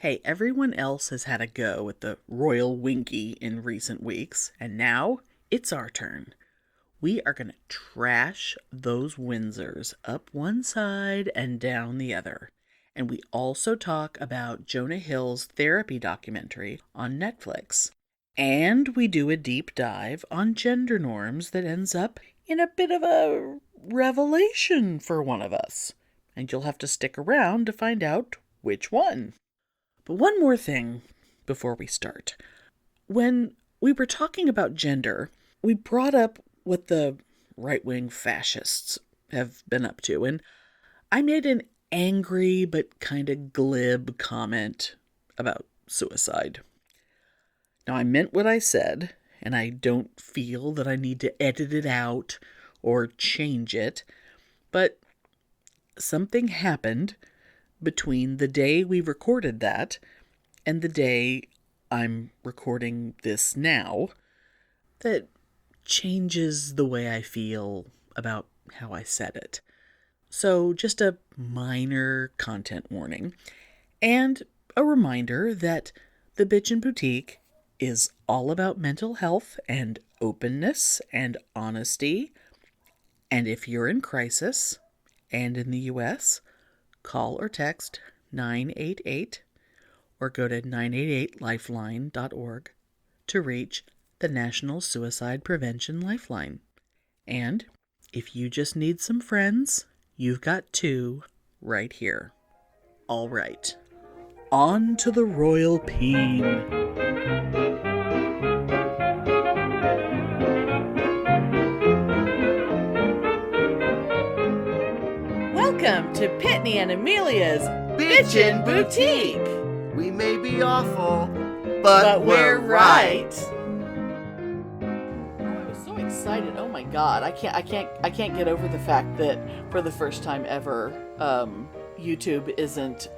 Hey, everyone else has had a go at the Royal Winky in recent weeks, and now it's our turn. We are going to trash those Windsors up one side and down the other. And we also talk about Jonah Hill's therapy documentary on Netflix. And we do a deep dive on gender norms that ends up in a bit of a revelation for one of us. And you'll have to stick around to find out which one. But one more thing before we start. When we were talking about gender, we brought up what the right-wing fascists have been up to, and I made an angry but kind of glib comment about suicide. Now, I meant what I said, and I don't feel that I need to edit it out or change it, but something happened between the day we recorded that and the day I'm recording this now that changes the way I feel about how I said it. So just a minor content warning and a reminder that the Bitchin' Boutique is all about mental health and openness and honesty. And if you're in crisis and in the US, call or text 988 or go to 988lifeline.org to reach the National Suicide Prevention Lifeline. And if you just need some friends, you've got two right here. All right, on to the royal peen. Welcome to Pitney and Amelia's Bitchin' Boutique. We may be awful, but we're right. I was so excited. Oh my god. I can't get over the fact that for the first time ever, YouTube isn't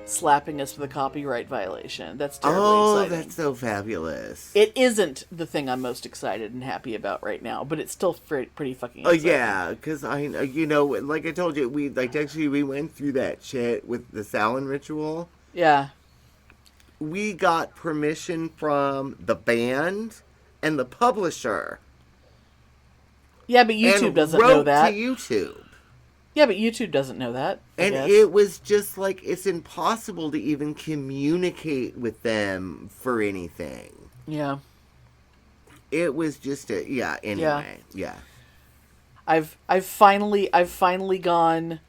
slapping us with a copyright violation. That's terribly exciting. That's so fabulous. It isn't the thing I'm most excited and happy about right now, but it's still pretty fucking exciting. Oh yeah, because like I told you, we went through that shit with the Samhain ritual. Yeah. We got permission from the band and the publisher. Yeah, but YouTube doesn't know that. To YouTube. Yeah, but YouTube doesn't know that. And it was just like, it's impossible to even communicate with them for anything. Yeah. It was just anyway. Yeah. I've finally gone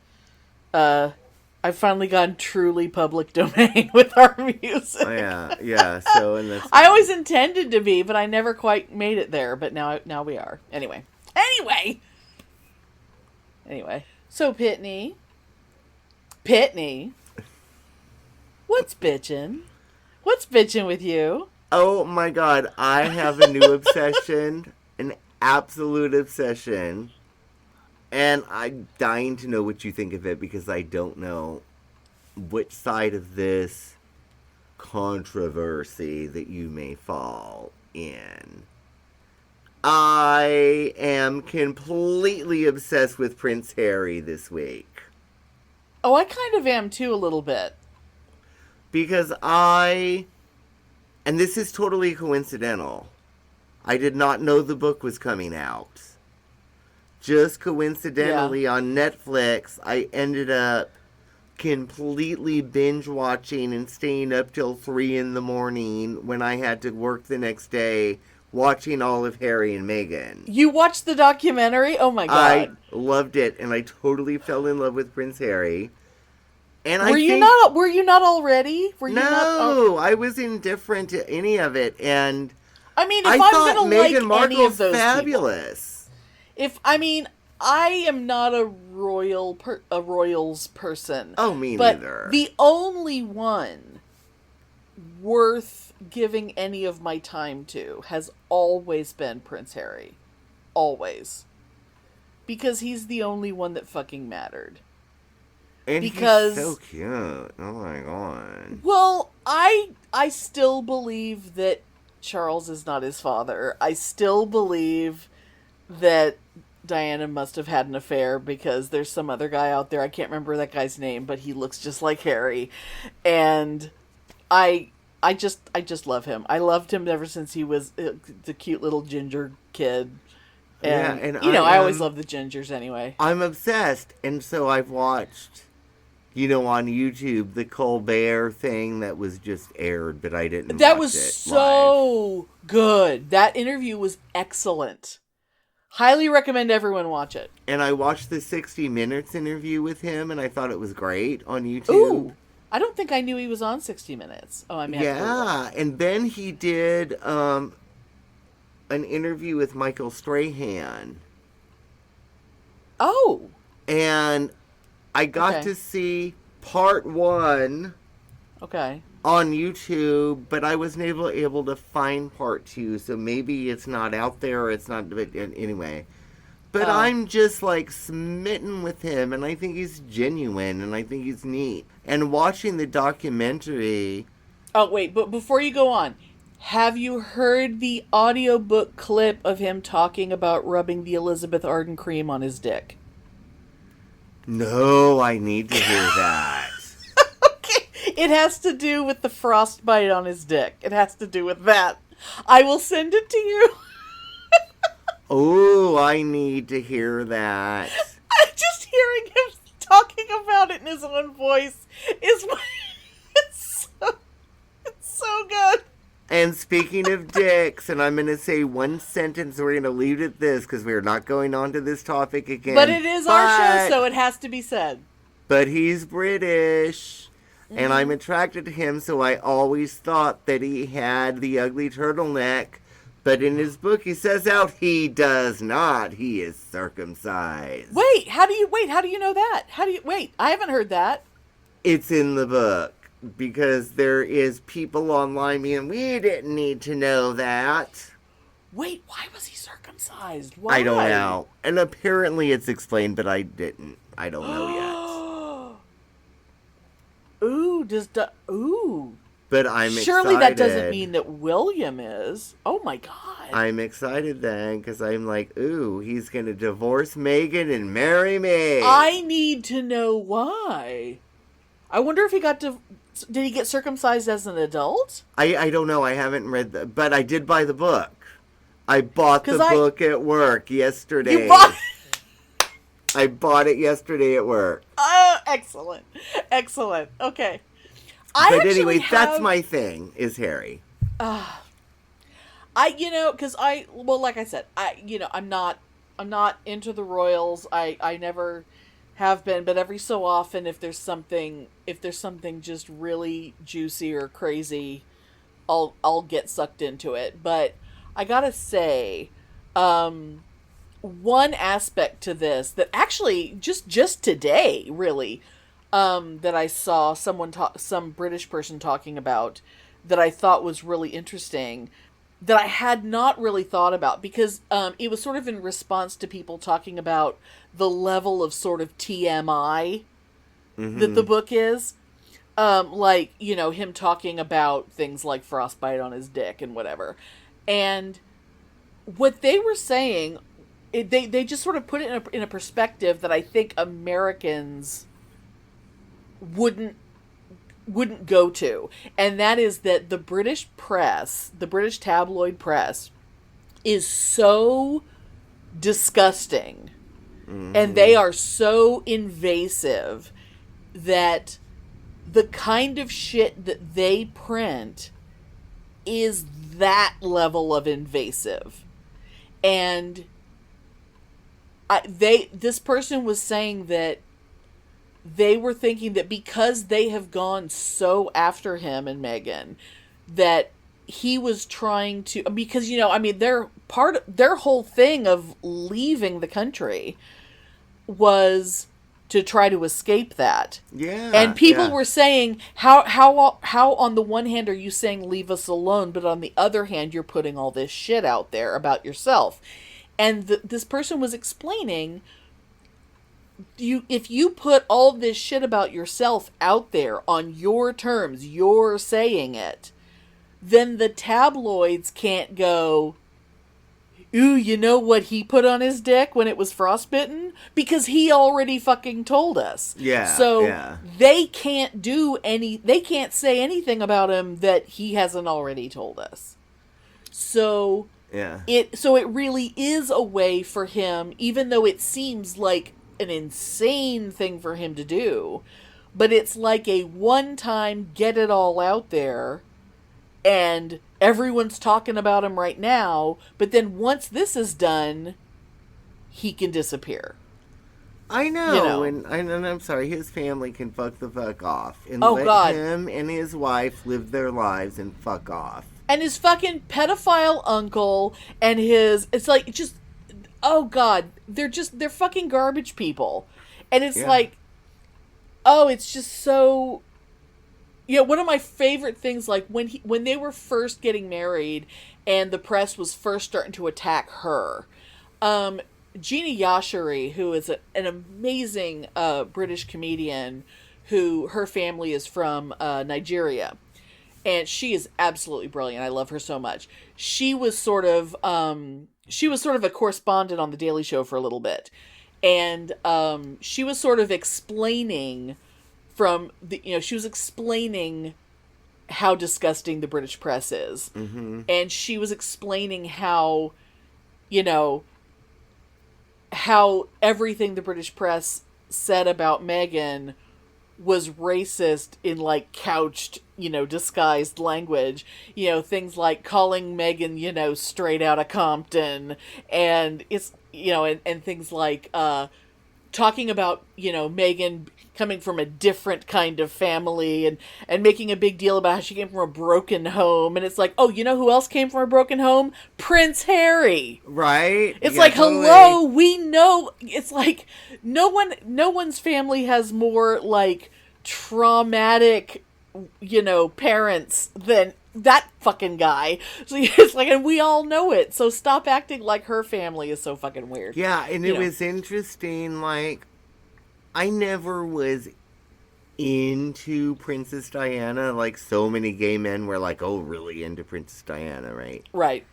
truly public domain with our music. Oh, yeah. So, and that's... I always intended to be, but I never quite made it there. But now we are. Anyway. So Pitney, what's bitchin'? What's bitchin' with you? Oh my god, I have a new obsession, an absolute obsession. And I'm dying to know what you think of it because I don't know which side of this controversy that you may fall in. I am completely obsessed with Prince Harry this week. Oh, I kind of am too, a little bit. Because and this is totally coincidental, I did not know the book was coming out. Just coincidentally, on Netflix, I ended up completely binge watching and staying up till 3 a.m. when I had to work the next day, watching all of Harry and Meghan. You watched the documentary? Oh my god. I loved it, and I totally fell in love with Prince Harry. And were you not already? I was indifferent to any of it, and I mean, if I I'm thought gonna Meghan like Markle any of those fabulous. I am not a royals person. Oh, me but neither. The only one worth giving any of my time to has always been Prince Harry. Always. Because he's the only one that fucking mattered. And because he's so cute. Oh my god. Well, I still believe that Charles is not his father. I still believe that Diana must have had an affair because there's some other guy out there. I can't remember that guy's name, but he looks just like Harry. And I just love him. I loved him ever since he was the cute little ginger kid. And, yeah, and I always love the gingers anyway. I'm obsessed. And so I've watched, on YouTube, the Colbert thing that was just aired, but I didn't That watch was it so live. good. That interview was excellent. Highly recommend everyone watch it. And I watched the 60 Minutes interview with him, and I thought it was great on YouTube. Ooh, I don't think I knew he was on 60 Minutes. Oh, I mean, yeah, and then he did an interview with Michael Strahan. Oh. And I got to see part 1 on YouTube, but I wasn't able to find part 2, so maybe it's not out there, or it's not, anyway. But I'm just, smitten with him, and I think he's genuine, and I think he's neat. And watching the documentary... Oh, wait, but before you go on, have you heard the audiobook clip of him talking about rubbing the Elizabeth Arden cream on his dick? No, I need to hear that. Okay, it has to do with the frostbite on his dick. It has to do with that. I will send it to you. Oh, I need to hear that. Just hearing him talking about it in his own voice is it's so good. And speaking of dicks, and I'm going to say one sentence, we're going to leave it at this because we're not going on to this topic again. But it is our show, so it has to be said. But he's British, and I'm attracted to him, so I always thought that he had the ugly turtleneck. But in his book, he says out he does not. He is circumcised. Wait, how do you know that? I haven't heard that. It's in the book. Because there is people online being, we didn't need to know that. Wait, why was he circumcised? Why? I don't know. And apparently it's explained, but I didn't. I don't know yet. Ooh. But I'm Surely excited. That doesn't mean that William is. Oh my God. I'm excited then, because I'm like, ooh, he's going to divorce Meghan and marry me. I need to know why. I wonder if he did he get circumcised as an adult? I don't know. I haven't read but I did buy the book. I bought the book at work yesterday. You bought I bought it yesterday at work. Oh, excellent. Okay. But anyway, that's my thing, is Harry. Like I said, I'm not into the royals. I never have been, but every so often, if there's something just really juicy or crazy, I'll get sucked into it. But I gotta say, one aspect to this that actually just today, really, that I saw some British person talking about, that I thought was really interesting, that I had not really thought about, because it was sort of in response to people talking about the level of sort of TMI that the book is. Him talking about things like frostbite on his dick and whatever. And what they were saying, they just sort of put it in a perspective that I think Americans wouldn't go to. And that is that the British press, the British tabloid press, is so disgusting. And they are so invasive that the kind of shit that they print is that level of invasive. And this person was saying that they were thinking that because they have gone so after him and Meghan, that he was trying to, because, their whole thing of leaving the country was to try to escape that. Yeah. And people were saying, how on the one hand are you saying leave us alone, but on the other hand you're putting all this shit out there about yourself? And this person was explaining, if you put all this shit about yourself out there on your terms, you're saying it, then the tabloids can't go, ooh, you know what he put on his dick when it was frostbitten? Because he already fucking told us. Yeah. So they can't say anything about him that he hasn't already told us. So it really is a way for him, even though it seems like an insane thing for him to do, but it's like a one-time get it all out there, and everyone's talking about him right now, but then once this is done, he can disappear. I know, and I'm sorry, his family can fuck the fuck off. And God. Him and his wife live their lives and fuck off. And his fucking pedophile uncle and it's like, just, oh God, they're fucking garbage people. And it's like, oh, it's just so... Yeah, one of my favorite things, like, when they were first getting married and the press was first starting to attack her, Gina Yashari, who is an amazing British comedian, who her family is from Nigeria, and she is absolutely brilliant. I love her so much. She was sort of a correspondent on The Daily Show for a little bit, and she was sort of explaining she was explaining how disgusting the British press is. Mm-hmm. And she was explaining how everything the British press said about Meghan was racist in, like, couched, disguised language. Things like calling Meghan, straight out of Compton. And it's, and things like, talking about, Meghan coming from a different kind of family and making a big deal about how she came from a broken home. And it's like, oh, you know who else came from a broken home? Prince Harry. Right. It's like, totally. Hello, we know. It's like, no one's family has more, like, traumatic, parents than that fucking guy. So it's like, and we all know it. So stop acting like her family is so fucking weird. Yeah, and it was interesting, like, I never was into Princess Diana. Like, so many gay men were like, oh, really into Princess Diana, right? Right.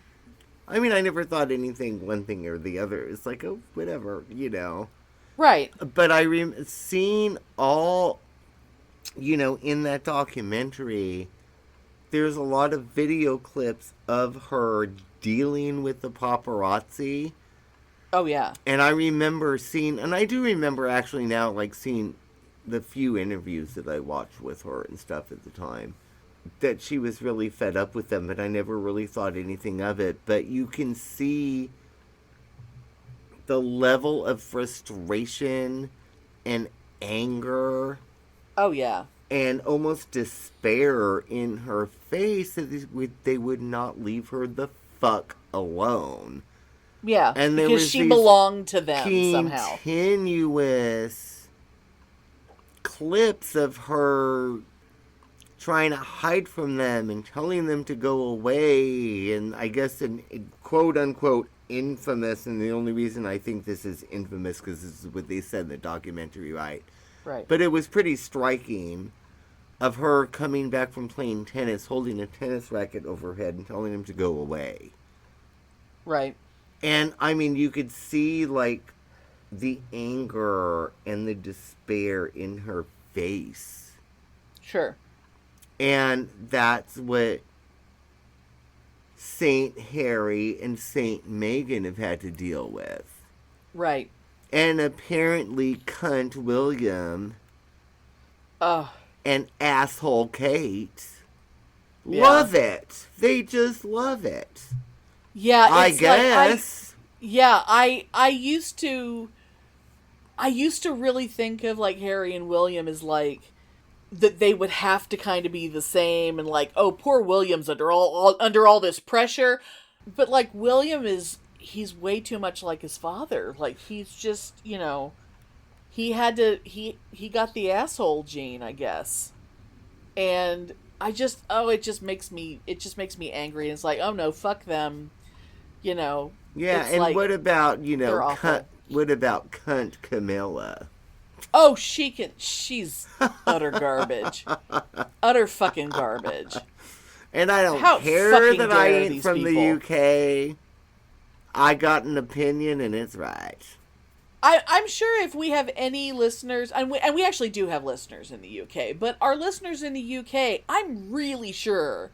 I mean, I never thought anything one thing or the other. It's like, oh, whatever, Right. But seeing all, in that documentary, there's a lot of video clips of her dealing with the paparazzi. Oh, yeah. And I remember and I do remember actually now, like, seeing the few interviews that I watched with her and stuff at the time, that she was really fed up with them, but I never really thought anything of it. But you can see the level of frustration and anger. Oh, yeah. And almost despair in her face that they would not leave her the fuck alone. Yeah, and because she belonged to them somehow. Continuous clips of her trying to hide from them and telling them to go away. And I guess an quote-unquote infamous, and the only reason I think this is infamous because this is what they said in the documentary, right? Right. But it was pretty striking of her coming back from playing tennis, holding a tennis racket over her head and telling him to go away. Right. And, I mean, you could see, like, the anger and the despair in her face. Sure. And that's what Saint Harry and Saint Meghan have had to deal with. Right. And apparently cunt William and asshole Kate love it. They just love it. Yeah, I guess. I used to really think of, like, Harry and William as, like, that they would have to kind of be the same, and, like, oh, poor William's under all this pressure. But, like, William he's way too much like his father. Like, he's just, he got the asshole gene, I guess. And it just makes me angry. And it's like, oh no, fuck them. Yeah, and like, what about, what about cunt Camilla? Oh, she's utter garbage. Utter fucking garbage. And I don't care that I ain't from the UK. I got an opinion and it's right. I'm sure if we have any listeners, and we actually do have listeners in the UK, but our listeners in the UK, I'm really sure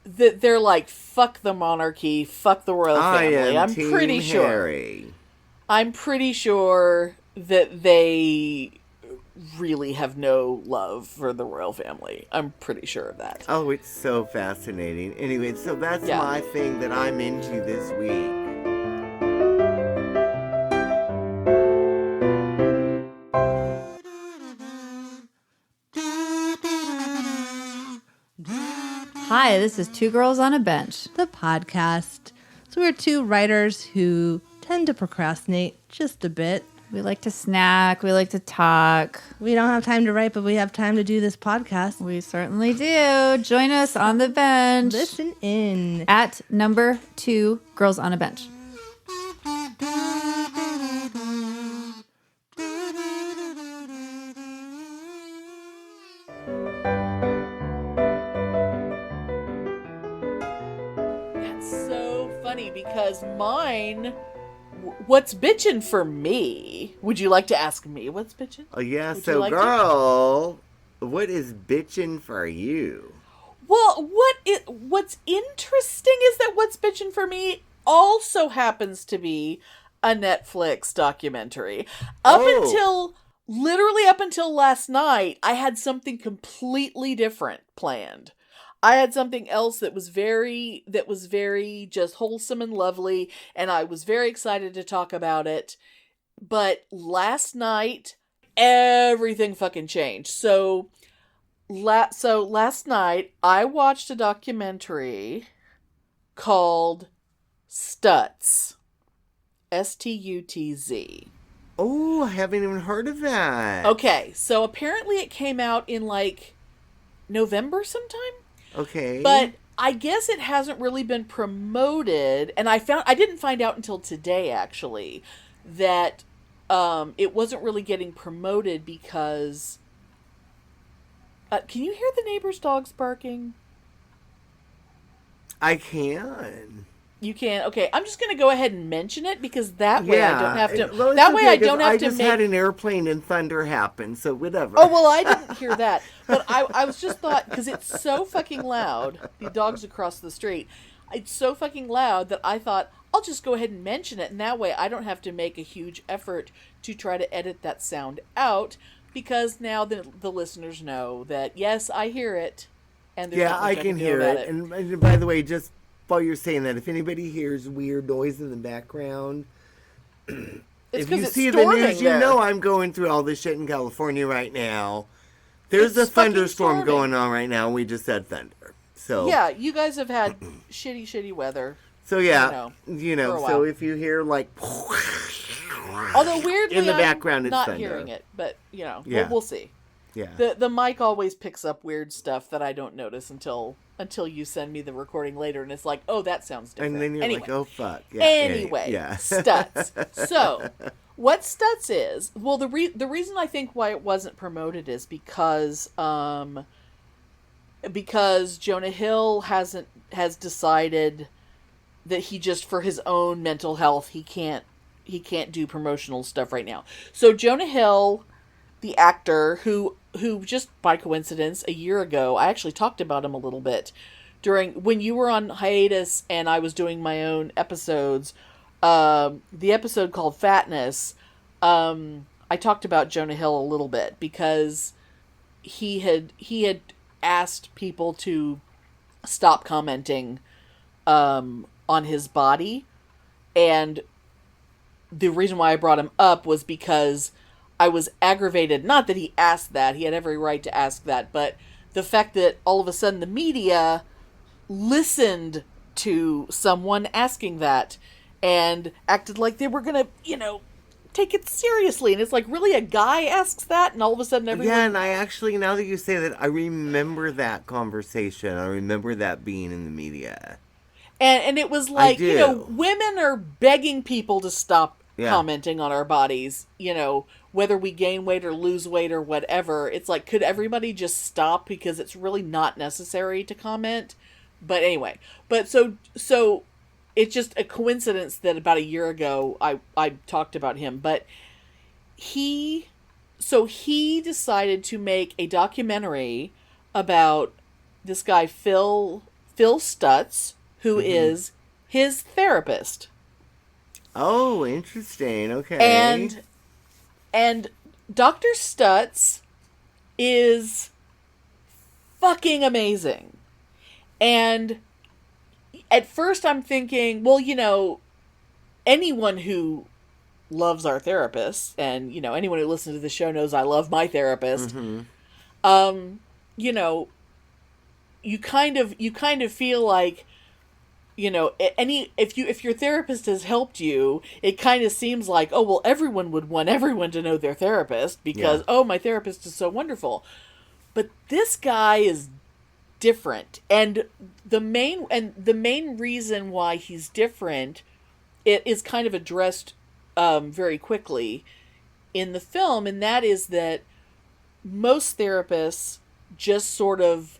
that they're like, fuck the monarchy, fuck the royal family. I'm Team pretty sure. Harry. I'm pretty sure that they really have no love for the royal family. I'm pretty sure of that. Oh, it's so fascinating. Anyway, so that's my thing that I'm into this week. Hi, this is Two Girls on a Bench, the podcast. So we're two writers who tend to procrastinate just a bit. We like to snack. We like to talk. We don't have time to write, but we have time to do this podcast. We certainly do. Join us on the bench. Listen in. At number 2 Girls on a Bench. Because mine, what's bitchin' for me? Would you like to ask me what's bitchin'? Oh, yeah. So, girl, what is bitchin' for you? Well, what's interesting is that what's bitchin' for me also happens to be a Netflix documentary. Literally up until last night, I had something completely different planned. I had something else that was very just wholesome and lovely, and I was very excited to talk about it. But last night, everything fucking changed. So last night, I watched a documentary called Stutz. Stutz. Oh, I haven't even heard of that. Okay, so apparently it came out in like November sometime. Okay. But I guess it hasn't really been promoted, and I didn't find out until today actually that it wasn't really getting promoted because can you hear the neighbor's dogs barking? I can. You can. Okay, I'm just going to go ahead and mention it because that way I don't have to. I just had an airplane and thunder happen, so whatever. Oh well, I didn't hear that, but I was just thought because it's so fucking loud. The dogs across the street, it's so fucking loud that I thought I'll just go ahead and mention it, and that way I don't have to make a huge effort to try to edit that sound out because now the listeners know that yes, I hear it, and I can hear it. And by the way, just while you're saying that, if anybody hears weird noise in the background, if you see the news, you know I'm going through all this shit in California right now. There's a thunderstorm going on right now. We just said thunder. So yeah, you guys have had shitty weather. So yeah, so if you hear like, although weirdly in the background, I'm it's not thunder. hearing it, but we'll see. Yeah. The mic always picks up weird stuff that I don't notice until you send me the recording later, and it's like, oh, that sounds different. And then you're like, oh fuck. Yeah, anyway, yeah. Stutz. So, what Stutz is? Well, the reason I think why it wasn't promoted is because Jonah Hill has decided that he just for his own mental health he can't do promotional stuff right now. So Jonah Hill, the actor who just by coincidence a year ago, I actually talked about him a little bit when you were on hiatus and I was doing my own episodes, the episode called Fatness, I talked about Jonah Hill a little bit because he had asked people to stop commenting on his body, and the reason why I brought him up was because I was aggravated, not that he asked that, he had every right to ask that, but the fact that all of a sudden the media listened to someone asking that and acted like they were gonna, take it seriously. And it's like, really, a guy asks that? And all of a sudden everyone... Yeah, and I actually, now that you say that, I remember that conversation. I remember that being in the media. And it was like, women are begging people to stop commenting on our bodies, whether we gain weight or lose weight or whatever. It's like, could everybody just stop because it's really not necessary to comment? But anyway, so it's just a coincidence that about a year ago I talked about him, but he decided to make a documentary about this guy Phil Stutz, who is his therapist. Oh, interesting. Okay. And Dr. Stutz is fucking amazing. And at first I'm thinking, well, anyone who loves our therapist, and, anyone who listens to the show knows I love my therapist. You kind of feel like, if your therapist has helped you, it kind of seems like, oh, well, everyone would want everyone to know their therapist because, oh, my therapist is so wonderful. But this guy is different. And the main reason why he's different, it is kind of addressed very quickly in the film, and that is that most therapists just sort of,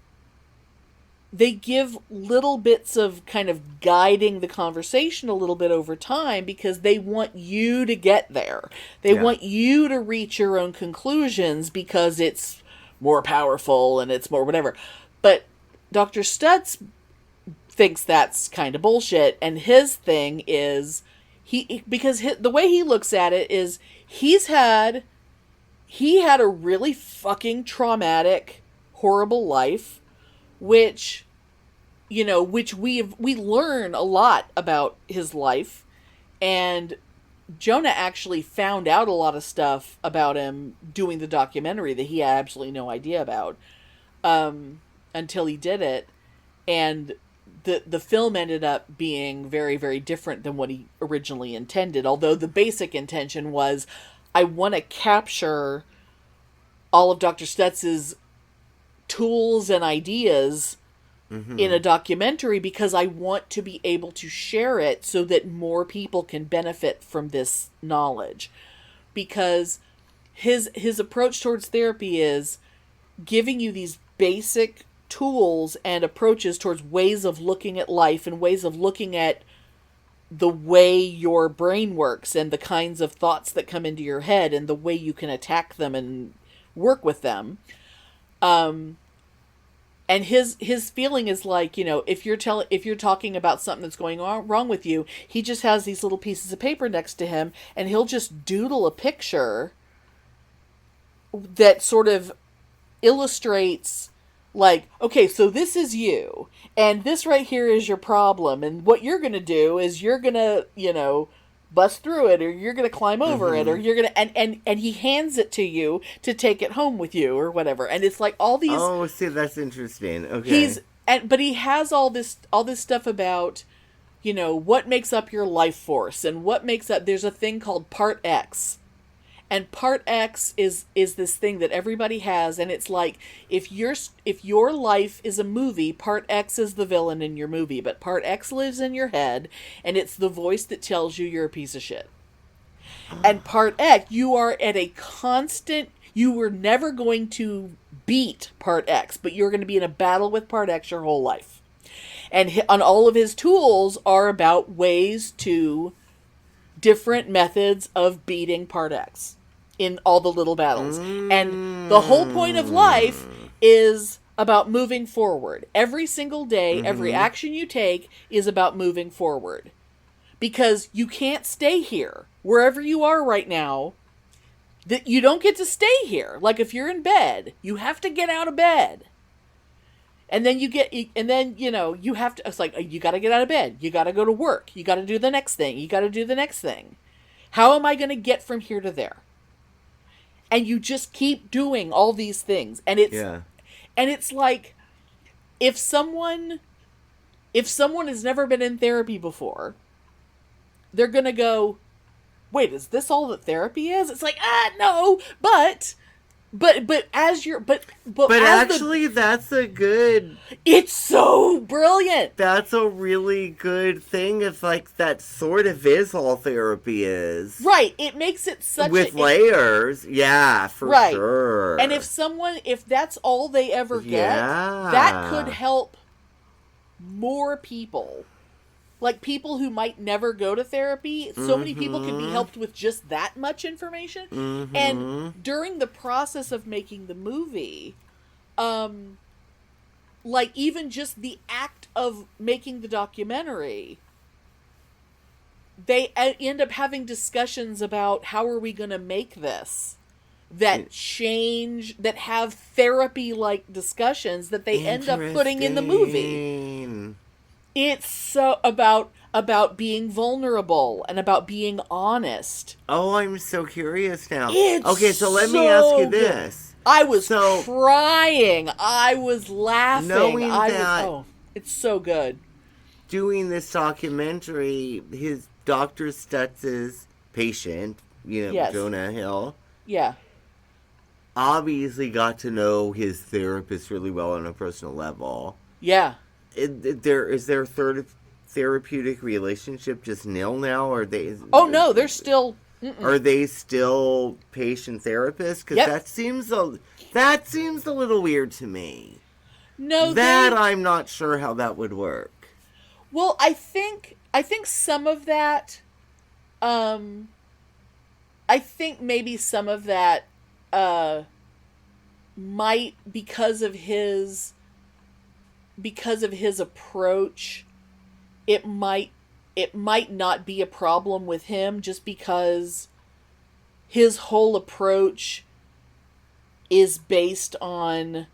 they give little bits of kind of guiding the conversation a little bit over time because they want you to get there. They want you to reach your own conclusions because it's more powerful and it's more whatever. But Dr. Stutz thinks that's kind of bullshit, and his thing is the way he looks at it is he had a really fucking traumatic, horrible life, which we learn a lot about his life, and Jonah actually found out a lot of stuff about him doing the documentary that he had absolutely no idea about until he did it, and the film ended up being very, very different than what he originally intended, although the basic intention was, I want to capture all of Dr. Stutz's tools and ideas in a documentary because I want to be able to share it so that more people can benefit from this knowledge. Because his approach towards therapy is giving you these basic tools and approaches towards ways of looking at life and ways of looking at the way your brain works and the kinds of thoughts that come into your head and the way you can attack them and work with them. And his feeling is like, if you're talking about something that's going on wrong with you, he just has these little pieces of paper next to him and he'll just doodle a picture that sort of illustrates, like, okay, so this is you, and this right here is your problem, and what you're going to do is you're going to, bust through it, or you're going to climb over it, or you're going to, and he hands it to you to take it home with you, or whatever, and it's like all these... Oh, see, that's interesting. Okay. But he has all this stuff about, what makes up your life force, and what makes up... There's a thing called Part X. And Part X is this thing that everybody has, and it's like, if your life is a movie, Part X is the villain in your movie, but Part X lives in your head, and it's the voice that tells you you're a piece of shit. And Part X, you are at a constant... You were never going to beat Part X, but you're going to be in a battle with Part X your whole life. And all of his tools are about ways to... different methods of beating Part X in all the little battles. And the whole point of life is about moving forward. Every single day, every action you take is about moving forward. Because you can't stay here. Wherever you are right now, that you don't get to stay here. Like if you're in bed, you have to get out of bed. And then you have to, it's like, you got to get out of bed. You got to go to work. You got to do the next thing. You got to do the next thing. How am I going to get from here to there? And you just keep doing all these things. And it's like, if someone has never been in therapy before, they're going to go, wait, is this all that therapy is? It's like, no, But actually, that's a good... It's so brilliant! That's a really good thing if, like, that sort of is all therapy is. Right, it makes it such with layers, yeah, for sure. And if that's all they ever get, that could help more people like people who might never go to therapy, so many people can be helped with just that much information. And during the process of making the movie, like even just the act of making the documentary, they end up having discussions about how are we going to make this that change, that have therapy-like discussions that they end up putting in the movie. It's so about being vulnerable and about being honest. Oh, I'm so curious now. It's okay, so let me ask you good. this. I was crying. I was laughing. Knowing that it's so good. Doing this documentary, his Dr. Stutz's patient, Yes. Jonah Hill, Yeah. obviously got to know his therapist really well on a personal level. Yeah. Is their therapeutic relationship just nil now? Or they? Oh no, they're still. Are they still patient therapists? Because that seems a little weird to me. No, I'm not sure how that would work. Well, I think some of that. I think maybe some of that might because of his approach, it might not be a problem with him just because his whole approach is based on,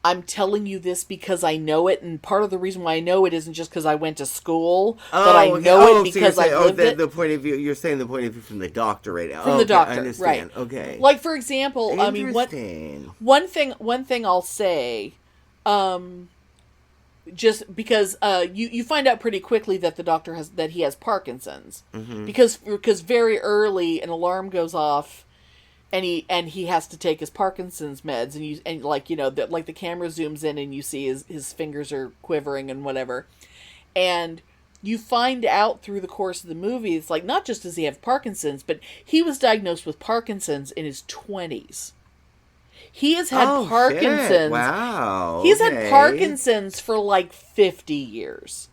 I'm telling you this because I know it, and part of the reason why I know it isn't just because I went to school, but I know it because I lived it. The point of view, you're saying the point of view from the doctor right now. From the doctor, I understand. right. Okay. Like, for example, I mean, one thing I'll say, just because you find out pretty quickly that the doctor he has Parkinson's, because very early an alarm goes off, and he has to take his Parkinson's meds, and the camera zooms in and you see his fingers are quivering and whatever, and you find out through the course of the movie, it's like not just does he have Parkinson's, but he was diagnosed with Parkinson's in his 20s. He has had Parkinson's. Shit. Wow. He's had Parkinson's for like 50 years.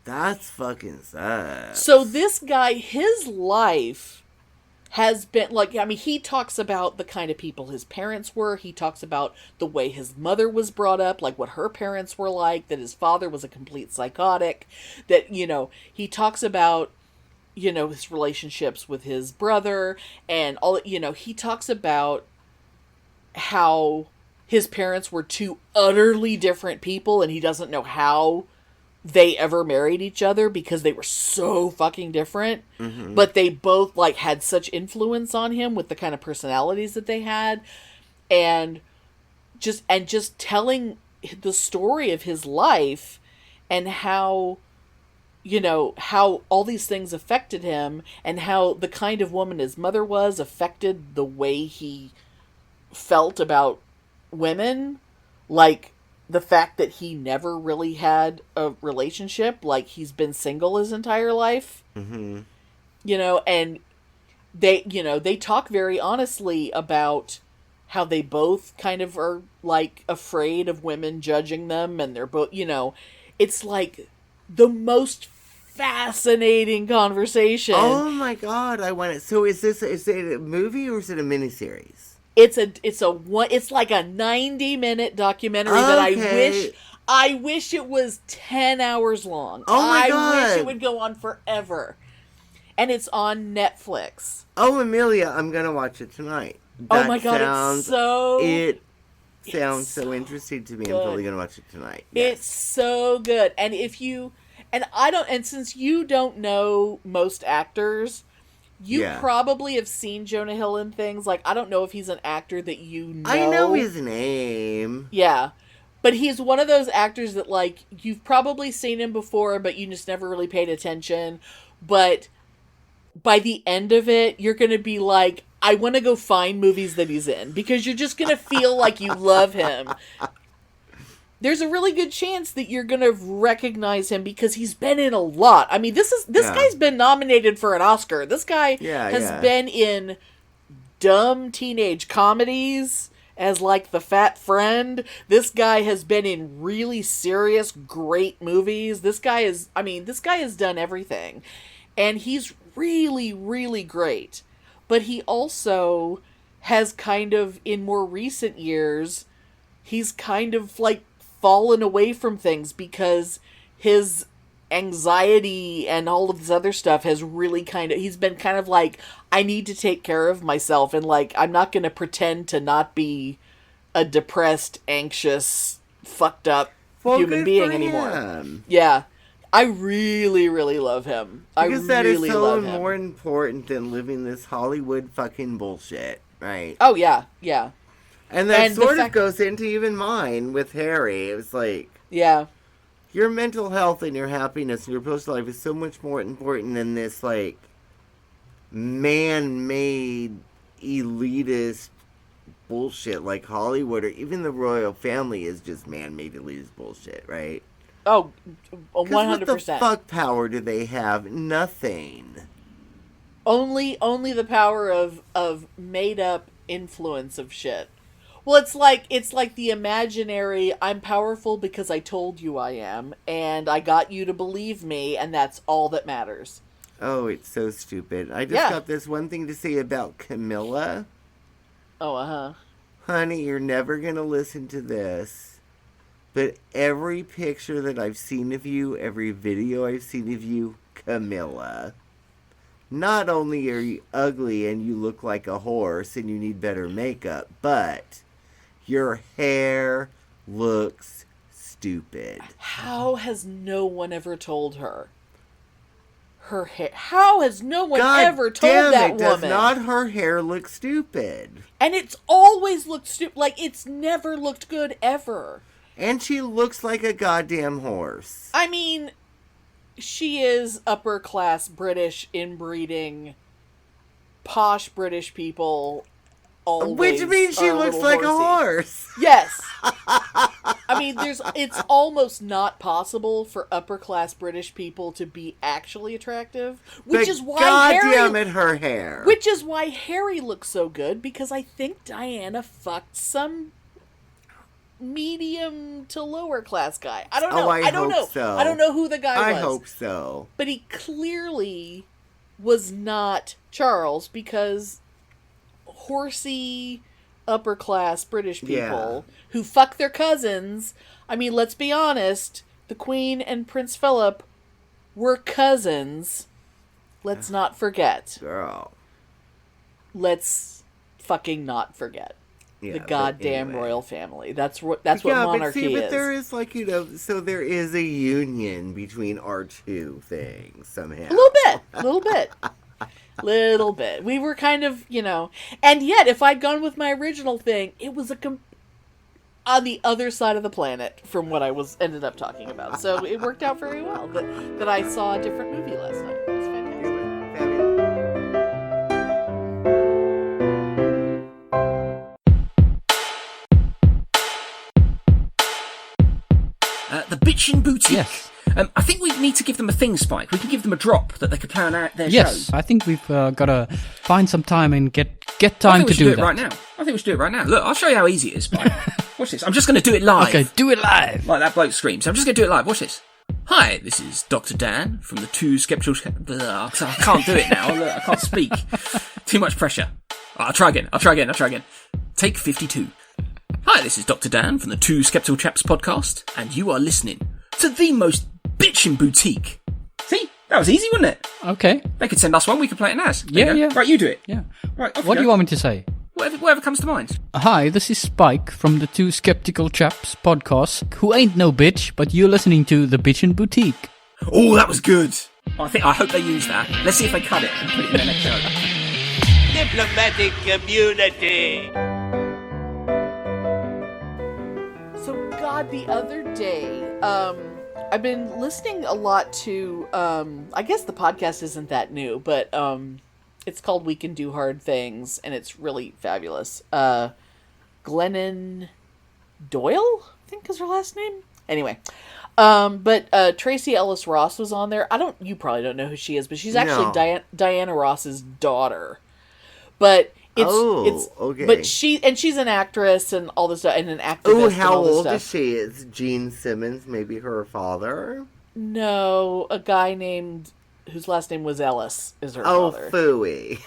That's fucking sad. So this guy, his life has been like, I mean, he talks about the kind of people his parents were. He talks about the way his mother was brought up, like what her parents were like, that his father was a complete psychotic, that, he talks about, his relationships with his brother and all, he talks about how his parents were two utterly different people and he doesn't know how they ever married each other because they were so fucking different, but they both had such influence on him with the kind of personalities that they had, and just telling the story of his life and how how all these things affected him and how the kind of woman his mother was affected the way he felt about women, like the fact that he never really had a relationship, like he's been single his entire life, and they talk very honestly about how they both kind of are afraid of women judging them, and they're both, it's like the most fascinating conversation. Oh my god, I want it. So is it a movie or is it a miniseries? It's like a 90-minute documentary that I wish it was 10 hours long. Oh my god. I wish it would go on forever. And it's on Netflix. Oh, Amelia, I'm going to watch it tonight. Oh my god, it sounds so interesting to me. good. I'm totally going to watch it tonight. Yes. It's so good. And since you don't know most actors, you probably have seen Jonah Hill in things. Like, I don't know if he's an actor that you know. I know his name. Yeah. But he's one of those actors that, you've probably seen him before, but you just never really paid attention. But by the end of it, you're going to be like, I want to go find movies that he's in. Because you're just going to feel like you love him. There's a really good chance that you're going to recognize him because he's been in a lot. I mean, this guy's been nominated for an Oscar. This guy has been in dumb teenage comedies as like the fat friend. This guy has been in really serious, great movies. This guy has done everything. And he's really, really great. But he also has kind of, in more recent years, he's kind of like fallen away from things because his anxiety and all of this other stuff has really he's been kind of like, I need to take care of myself, and like, I'm not going to pretend to not be a depressed, anxious, fucked up human being anymore. Yeah. I really, really love him. Because that is so more important than living this Hollywood fucking bullshit, right? Oh, yeah, yeah. And that sort of goes into even mine with Harry. It was like... Yeah. Your mental health and your happiness and your personal life is so much more important than this, like, man-made, elitist bullshit like Hollywood, or even the royal family is just man-made, elitist bullshit, right? Oh, 100%. What the fuck power do they have? Nothing. Only the power of made-up influence of shit. Well, it's like the imaginary, I'm powerful because I told you I am, and I got you to believe me, and that's all that matters. Oh, it's so stupid. I just got this one thing to say about Camilla. Oh, uh-huh. Honey, you're never gonna listen to this, but every picture that I've seen of you, every video I've seen of you, Camilla, not only are you ugly and you look like a horse and you need better makeup, but your hair looks stupid. How has no one ever told her? Her hair. How has no one ever told that woman? Does not her hair look stupid? And it's always looked stupid. Like, it's never looked good ever. And she looks like a goddamn horse. I mean, she is upper class British inbreeding, posh British people. Always which means she looks like a horse. Yes. I mean, it's almost not possible for upper class British people to be actually attractive, which is why her hair. Which is why Harry looks so good, because I think Diana fucked some medium to lower class guy. I don't know. I don't know. So. I don't know who the guy was. I hope so. But he clearly was not Charles, because horsey upper class British people who fuck their cousins. I mean, let's be honest, the Queen and Prince Philip were cousins. Let's not forget. Girl. Let's fucking not forget. Yeah, the goddamn royal family. That's what monarchy is. But there is, like, so there is a union between our two things somehow. A little bit. We were kind of, and yet if I'd gone with my original thing, it was on the other side of the planet from what I ended up talking about. So it worked out very well that I saw a different movie last night. It's fantastic. The Bitchin' Boutique. Yes. I think we need to give them a thing, Spike. We can give them a drop that they can play on their yes, show. I think we've got to find some time and get time to do that. Right now. I think we should do it right now. Look, I'll show you how easy it is, Spike. Watch this. I'm just going to do it live. Okay, do it live. Like that bloke screams. I'm just going to do it live. Watch this. Hi, this is Dr. Dan from the Two Skeptical... I can't do it now. Look, I can't speak. Too much pressure. I'll try again. Take 52. Hi, this is Dr. Dan from the Two Skeptical Chaps podcast, and you are listening to the most bitchin' boutique. See? That was easy, wasn't it? Okay. They could send us one, we could play it in ours. Yeah. Right, you do it. Yeah. Right, what do you want me to say? Whatever comes to mind. Hi, this is Spike from the Two Skeptical Chaps podcast, who ain't no bitch, but you're listening to the Bitchin' Boutique. Oh, that was good. I hope they use that. Let's see if they cut it and put it in their next show. Diplomatic community. So, God, the other day, I've been listening a lot to, I guess the podcast isn't that new, but, it's called We Can Do Hard Things, and it's really fabulous. Glennon Doyle, I think is her last name. Anyway, but Tracy Ellis Ross was on there. You probably don't know who she is, but she's actually Diana Ross's daughter. But it's okay. But she's an actress and all this stuff, and an activist. Oh, and how all this old stuff. is she? It's Gene Simmons, maybe her father. No, a guy named whose last name was Ellis is her father. Phooey.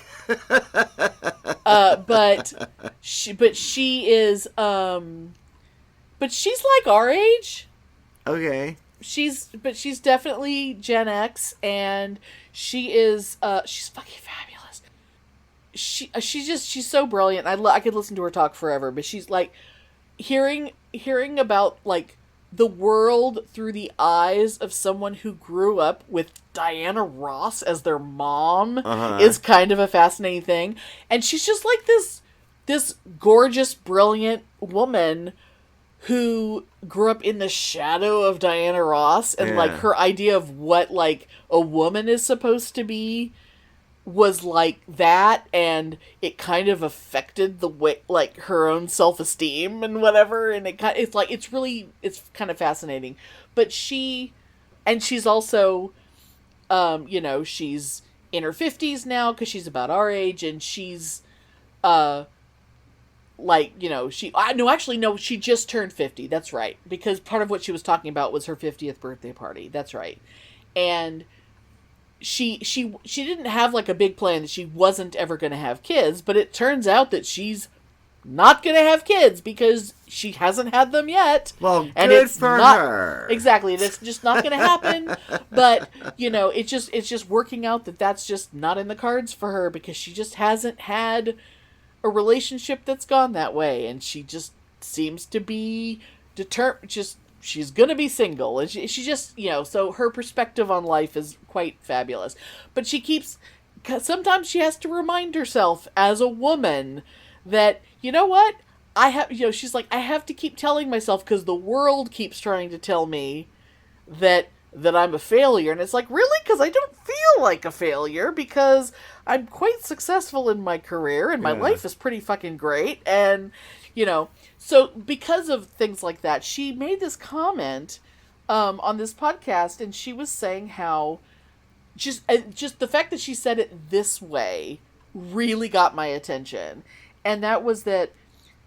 But she is but she's like our age. Okay. She's definitely Gen X, and she is she's fucking fabulous. She's so brilliant. I could listen to her talk forever, but she's like hearing about like the world through the eyes of someone who grew up with Diana Ross as their mom is kind of a fascinating thing. And she's just like this gorgeous, brilliant woman who grew up in the shadow of Diana Ross, and like her idea of what like a woman is supposed to be was like that, and it kind of affected the way like her own self-esteem and whatever, and it's kind of fascinating. But she's also she's in her 50s now because she's about our age, and she's she just turned 50. That's right, because part of what she was talking about was her 50th birthday party. That's right. And she didn't have like a big plan that she wasn't ever going to have kids, but it turns out that she's not going to have kids because she hasn't had them yet. Well, and good it's for not, her. Exactly. It's just not going to happen. But, it's just working out that that's just not in the cards for her, because she just hasn't had a relationship that's gone that way, and she just seems to be she's gonna be single, and she just so her perspective on life is quite fabulous. But sometimes she has to remind herself as a woman that what I have she's like, I have to keep telling myself, because the world keeps trying to tell me that I'm a failure. And it's like, really? Because I don't feel like a failure, because I'm quite successful in my career, and my life is pretty fucking great. And, so because of things like that, she made this comment on this podcast, and she was saying how just the fact that she said it this way really got my attention. And that was that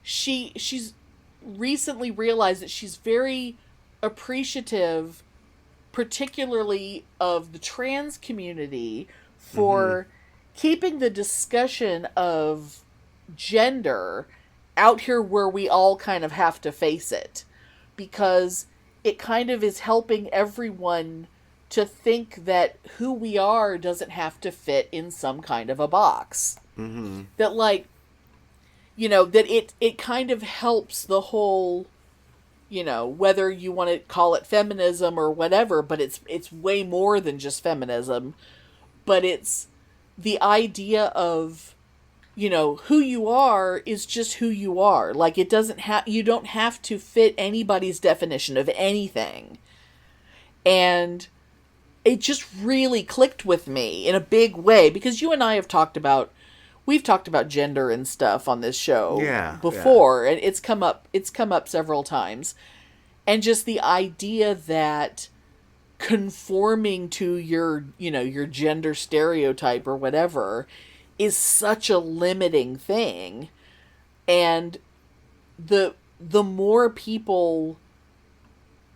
she's recently realized that she's very appreciative, particularly of the trans community, for keeping the discussion of gender out here where we all kind of have to face it, because it kind of is helping everyone to think that who we are doesn't have to fit in some kind of a box. That that it kind of helps the whole, whether you want to call it feminism or whatever, but it's way more than just feminism. But it's the idea of, who you are is just who you are. Like, you don't have to fit anybody's definition of anything. And it just really clicked with me in a big way, because you and I we've talked about gender and stuff on this show before, and it's come up several times. And just the idea that conforming to your gender stereotype or whatever is such a limiting thing. And the more people,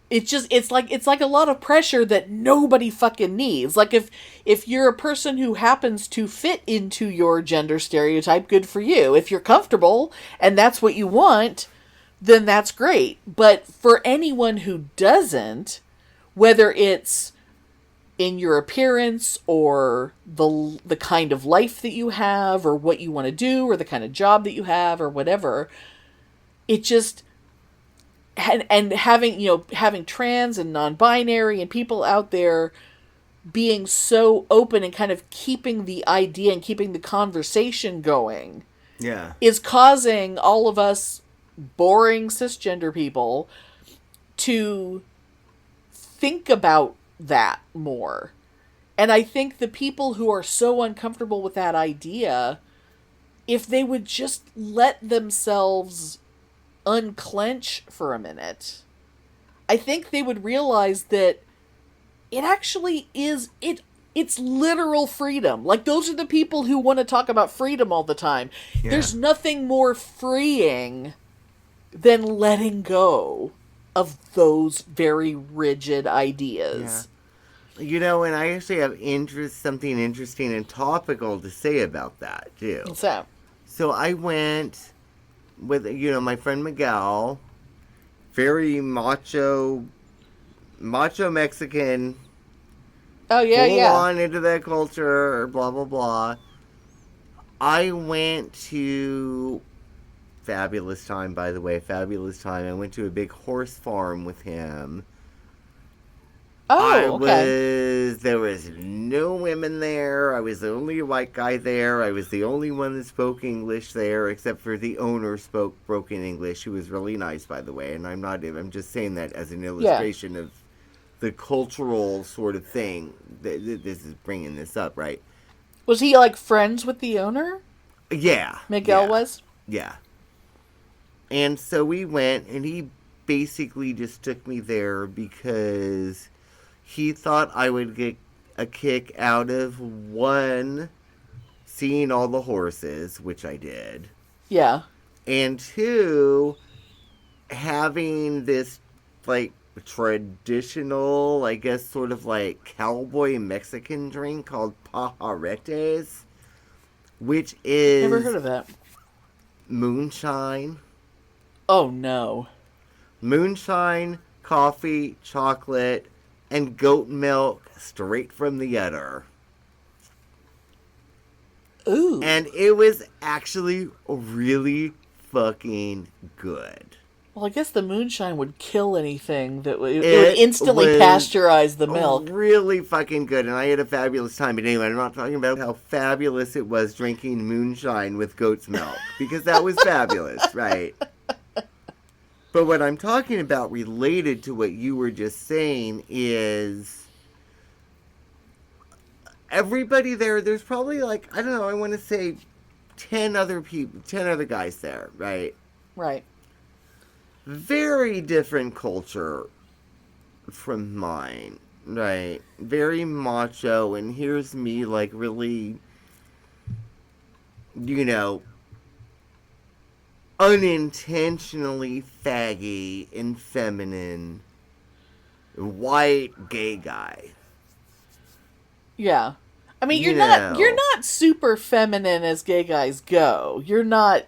it's like a lot of pressure that nobody fucking needs. Like, if you're a person who happens to fit into your gender stereotype, good for you. If you're comfortable and that's what you want, then that's great. But for anyone who doesn't, whether it's in your appearance or the kind of life that you have or what you want to do or the kind of job that you have or whatever, it just, and having trans and non-binary and people out there being so open and kind of keeping the idea and keeping the conversation going is causing all of us boring cisgender people to think about that more. And I think the people who are so uncomfortable with that idea, if they would just let themselves unclench for a minute, I think they would realize that it actually is, it It's literal freedom. Like, those are the people who want to talk about freedom all the time. Yeah. There's nothing more freeing than letting go of those very rigid ideas. You know, and I actually have something interesting and topical to say about that, too. What's that? So I went with, my friend Miguel, very macho Mexican, Oh, yeah, full yeah. on into that culture, blah, blah, blah. I went to, fabulous time, by the way, fabulous time. I went to a big horse farm with him. Oh, okay. There was no women there. I was the only white guy there. I was the only one that spoke English there, except for the owner spoke broken English. He was really nice, by the way. And I'm just saying that as an illustration of the cultural sort of thing. This is bringing this up, right? Was he, like, friends with the owner? Yeah. Miguel was? Yeah. And so we went, and he basically just took me there because he thought I would get a kick out of, one, seeing all the horses, which I did. Yeah. And two, having this, like, traditional, I guess, sort of like cowboy Mexican drink called pajaretes, which is... Never heard of that. Moonshine. Oh, no. Moonshine, coffee, chocolate, and goat milk straight from the udder. Ooh. And it was actually really fucking good. Well, I guess the moonshine would kill anything that would... It would instantly was pasteurize the milk. Really fucking good, and I had a fabulous time. But anyway, I'm not talking about how fabulous it was drinking moonshine with goat's milk, because that was fabulous, right? But what I'm talking about related to what you were just saying is everybody there's probably like, I don't know, I want to say 10 other guys there, right? Right. Very different culture from mine, right? Very macho, and here's me, like, really, unintentionally faggy and feminine white gay guy. Yeah. I mean, you're not super feminine as gay guys go. You're not...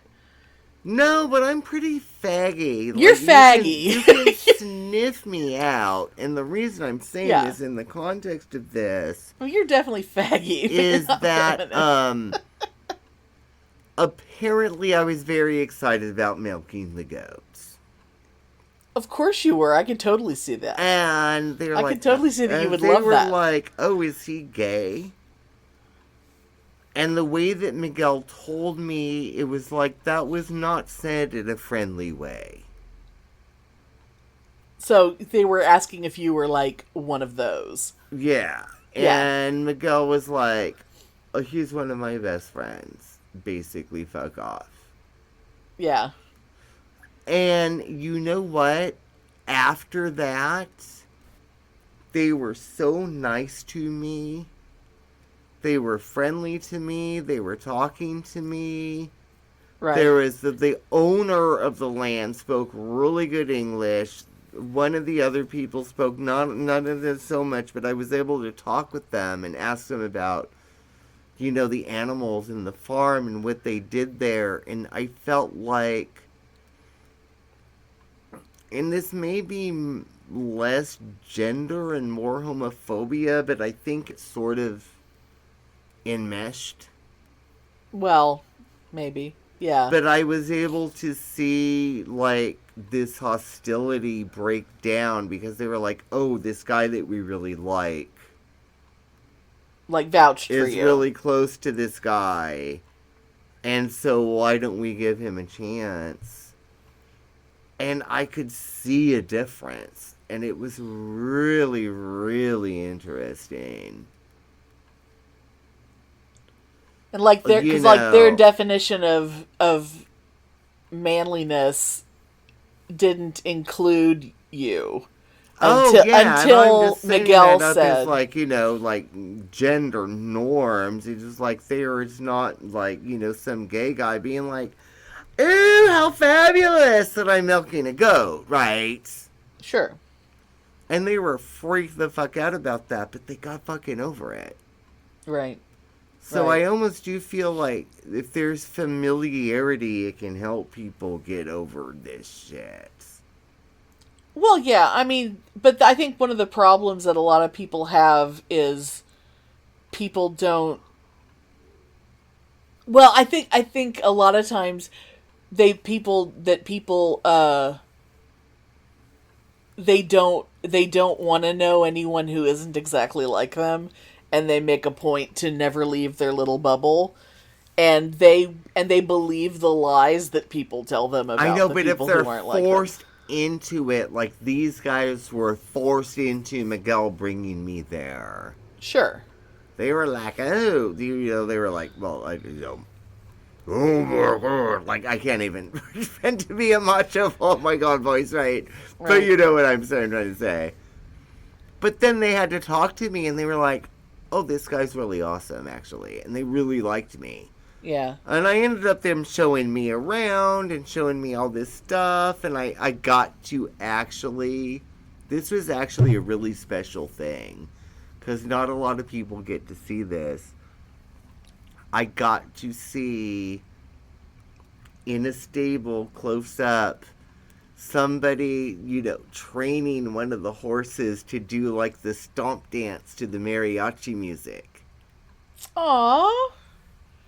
No, but I'm pretty faggy. You're faggy. You can sniff me out, and the reason I'm saying this in the context of this... Well, you're definitely faggy. Is that, apparently I was very excited about milking the goats. Of course you were. I can totally see that. And they were I can totally see that you would love that. They were like, oh, is he gay? And the way that Miguel told me, it was like that was not said in a friendly way. So they were asking if you were like one of those. Yeah. And Miguel was like, oh, he's one of my best friends. Basically, fuck off. Yeah. And you know what? After that, they were so nice to me. They were friendly to me. They were talking to me. Right. There was the owner of the land spoke really good English. One of the other people spoke none of this so much, but I was able to talk with them and ask them about, the animals in the farm and what they did there. And I felt like, and this may be less gender and more homophobia, but I think it's sort of enmeshed. Well, maybe. Yeah. But I was able to see, like, this hostility break down because they were like, oh, this guy that we really like vouched for you. Is really close to this guy. And so why don't we give him a chance? And I could see a difference. And it was really, really interesting. And their definition of manliness didn't include you. until I'm just saying Miguel that up said, as, like, like gender norms. It's just like it's not like, some gay guy being like, ooh, how fabulous that I'm milking a goat, right? sure. And they were freaked the fuck out about that, but they got fucking over it. Right. So Right. I almost do feel like if there's familiarity, it can help people get over this shit. Well, yeah, I mean, but I think one of the problems that a lot of people have is people don't. Well, I think a lot of times people they don't want to know anyone who isn't exactly like them, and they make a point to never leave their little bubble, and they believe the lies that people tell them about I know, the but if people they're who aren't like them. forced into it, like these guys were forced into Miguel bringing me there. Sure. They were like, oh, they were like, well, oh my god, like I can't even pretend to be a macho, oh my god voice, right? But you know what I'm trying to say. But then they had to talk to me, and they were like, oh, this guy's really awesome, actually, and they really liked me. Yeah. And I ended up them showing me around and showing me all this stuff, and I got to actually, this was actually a really special thing, because not a lot of people get to see this. I got to see, in a stable, close up, somebody, training one of the horses to do, like, the stomp dance to the mariachi music. Aww.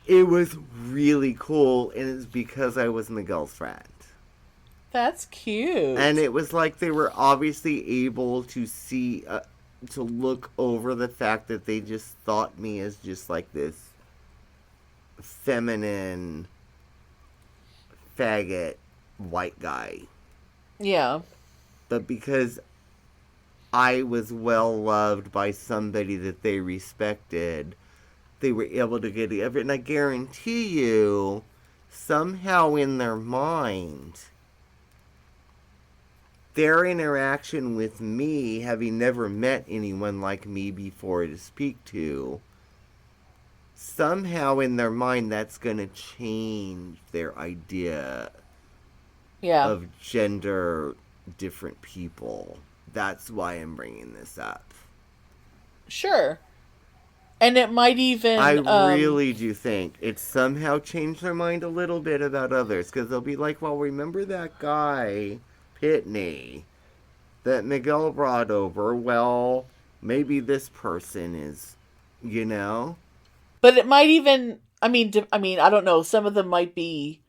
It was really cool, and it's because I was Miguel's friend. That's cute. And it was like they were obviously able to see, to look over the fact that they just thought me as just like this feminine, faggot, white guy. Yeah. But because I was well loved by somebody that they respected, they were able to get together. And I guarantee you, somehow in their mind, their interaction with me, having never met anyone like me before to speak to, somehow in their mind that's going to change their idea of gender different people. That's why I'm bringing this up. Sure. And it might even... I really do think it somehow changed their mind a little bit about others. Because they'll be like, well, remember that guy, Pitney, that Miguel brought over? Well, maybe this person is, But it might even... I mean, I don't know. Some of them might be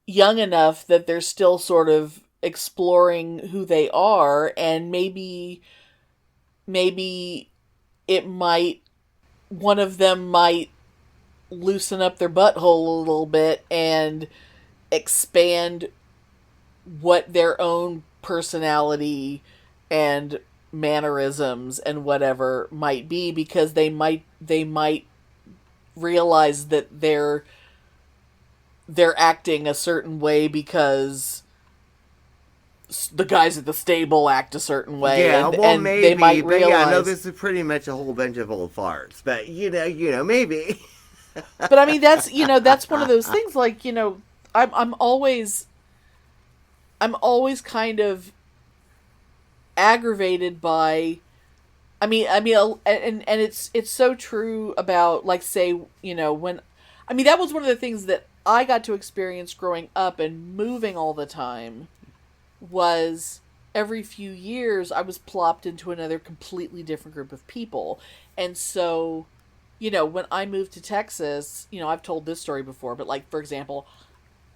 young enough that they're still sort of exploring who they are. And maybe it might... one of them might loosen up their butthole a little bit and expand what their own personality and mannerisms and whatever might be, because they might realize that they're acting a certain way because the guys at the stable act a certain way. Yeah, and maybe, they might realize... yeah, no, this is pretty much a whole bunch of old farts, but, maybe. But I mean, that's one of those things, like, I'm always kind of aggravated by, and it's so true about, like, say, when, that was one of the things that I got to experience growing up and moving all the time, was every few years I was plopped into another completely different group of people. And so, when I moved to Texas, I've told this story before, but, like, for example,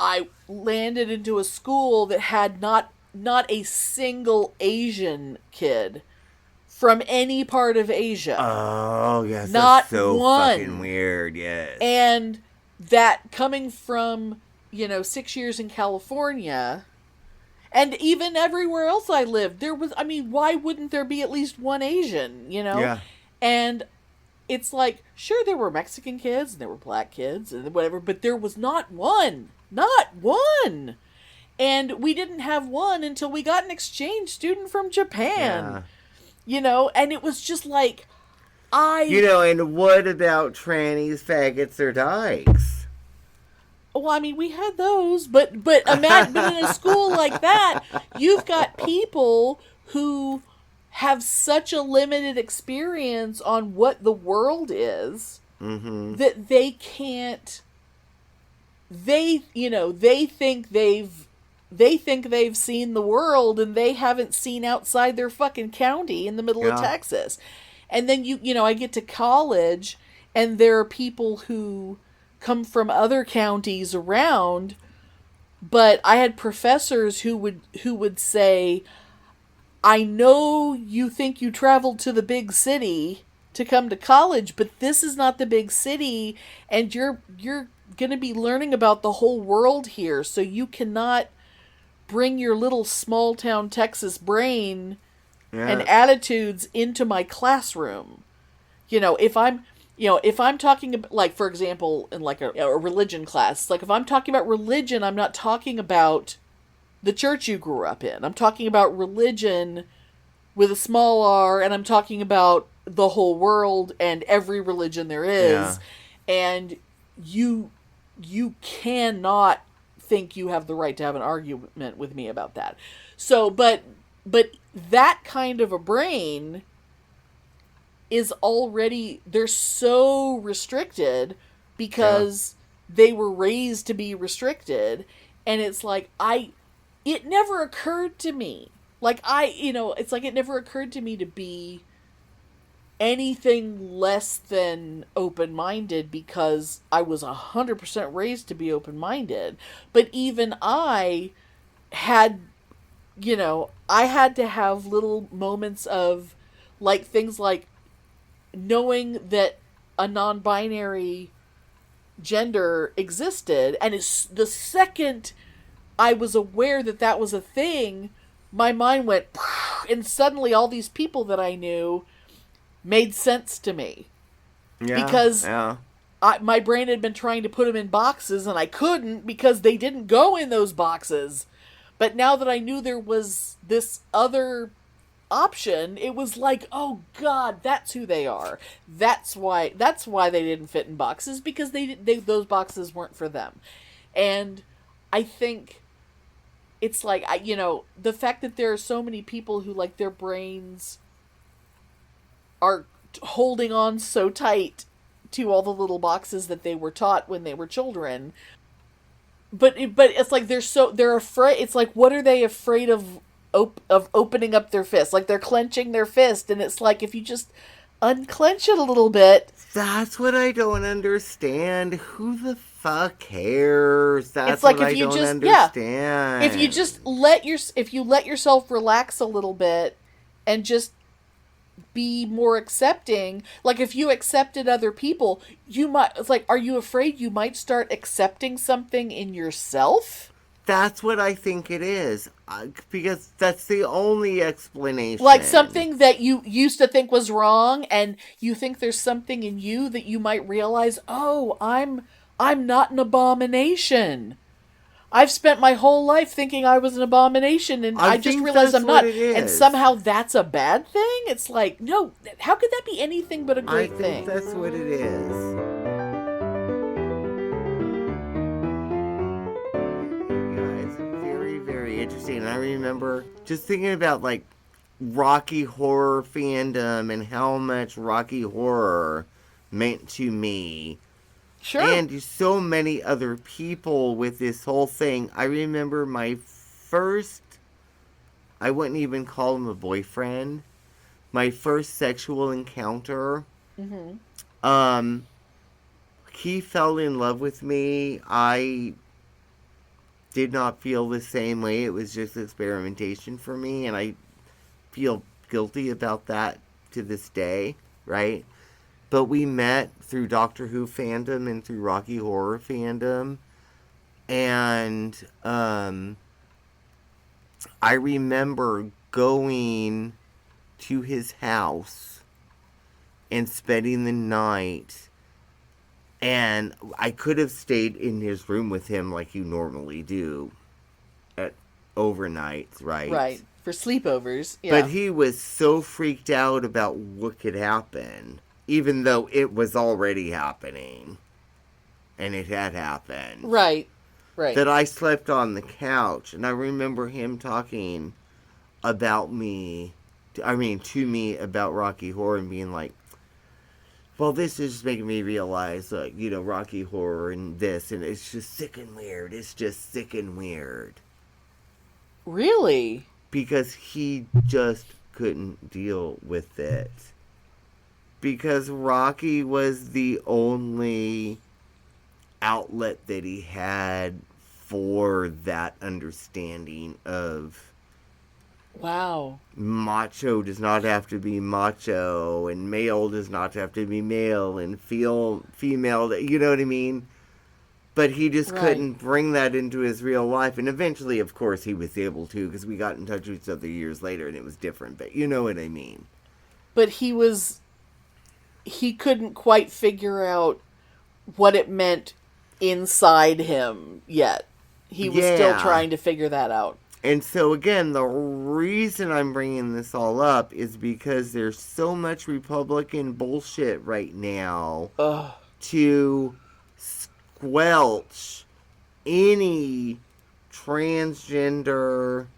I landed into a school that had not a single Asian kid from any part of Asia. Oh, yes, not that's so one. Fucking weird, yes. And that coming from, 6 years in California, and even everywhere else I lived, there was, why wouldn't there be at least one Asian, Yeah. And it's like, sure, there were Mexican kids, and there were black kids, and whatever, but there was not one. Not one! And we didn't have one until we got an exchange student from Japan. Yeah. And it was just like, and what about trannies, faggots, or dykes? well, I mean, we had those, but imagine, but in a school like that, you've got people who have such a limited experience on what the world is that they can't. They think they've seen the world, and they haven't seen outside their fucking county in the middle of Texas. And then I get to college, and there are people who come from other counties around, but I had professors who would say, I know you think you traveled to the big city to come to college, but this is not the big city, and you're going to be learning about the whole world here, so you cannot bring your little small town Texas brain and attitudes into my classroom. If I'm talking about, like, for example, in like a religion class, like if I'm talking about religion, I'm not talking about the church you grew up in. I'm talking about religion with a small r, and I'm talking about the whole world and every religion there is. And you cannot think you have the right to have an argument with me about that. So, but that kind of a brain is already, they're so restricted because they were raised to be restricted. And it's like, it never occurred to me. Like, it's like it never occurred to me to be anything less than open-minded because I was 100% raised to be open-minded. But even I had to have little moments of, like, things like knowing that a non-binary gender existed, and it's the second I was aware that that was a thing, my mind went, and suddenly all these people that I knew made sense to me. Because my brain had been trying to put them in boxes, and I couldn't because they didn't go in those boxes. But now that I knew there was this other option, it was like, oh God, that's who they are. That's why they didn't fit in boxes, because those boxes weren't for them. And I think it's like, the fact that there are so many people who, like, their brains are holding on so tight to all the little boxes that they were taught when they were children. But it's like they're afraid. It's like, what are they afraid of opening up their fist? Like, they're clenching their fist, and it's like, if you just unclench it a little bit. That's what I don't understand. Who the fuck cares? That's it's like, what if I you don't just understand. if you just if you let yourself relax a little bit and just be more accepting, like, if you accepted other people, it's like, are you afraid you might start accepting something in yourself? That's what I think it is, because that's the only explanation. Like, something that you used to think was wrong, and you think there's something in you that you might realize, oh, I'm not an abomination. I've spent my whole life thinking I was an abomination, and I just realized I'm not. And somehow that's a bad thing? It's like, no, how could that be anything but a great thing? I think that's what it is. Yeah, it's very, very interesting. And I remember just thinking about, like, Rocky Horror fandom and how much Rocky Horror meant to me. Sure. And so many other people with this whole thing. I remember my first, I wouldn't even call him a boyfriend, my first sexual encounter. He fell in love with me. I did not feel the same way. It was just experimentation for me, and I feel guilty about that to this day, right? But we met through Doctor Who fandom and through Rocky Horror fandom. And I remember going to his house and spending the night. And I could have stayed in his room with him like you normally do at overnights, right? Right. For sleepovers. Yeah. But he was so freaked out about what could happen, even though it was already happening. And it had happened. Right. Right. That I slept on the couch. And I remember him talking to me about Rocky Horror and being like, well, this is just making me realize, Rocky Horror and this, and it's just sick and weird. It's just sick and weird. Really? Because he just couldn't deal with it. Because Rocky was the only outlet that he had for that understanding of wow, macho does not have to be macho, and male does not have to be male, and female, you know what I mean? But he just couldn't bring that into his real life. And eventually, of course, he was able to, because we got in touch with each other years later, and it was different. But you know what I mean. But he couldn't quite figure out what it meant inside him yet. He was still trying to figure that out. And so, again, the reason I'm bringing this all up is because there's so much Republican bullshit right now to squelch any transgender,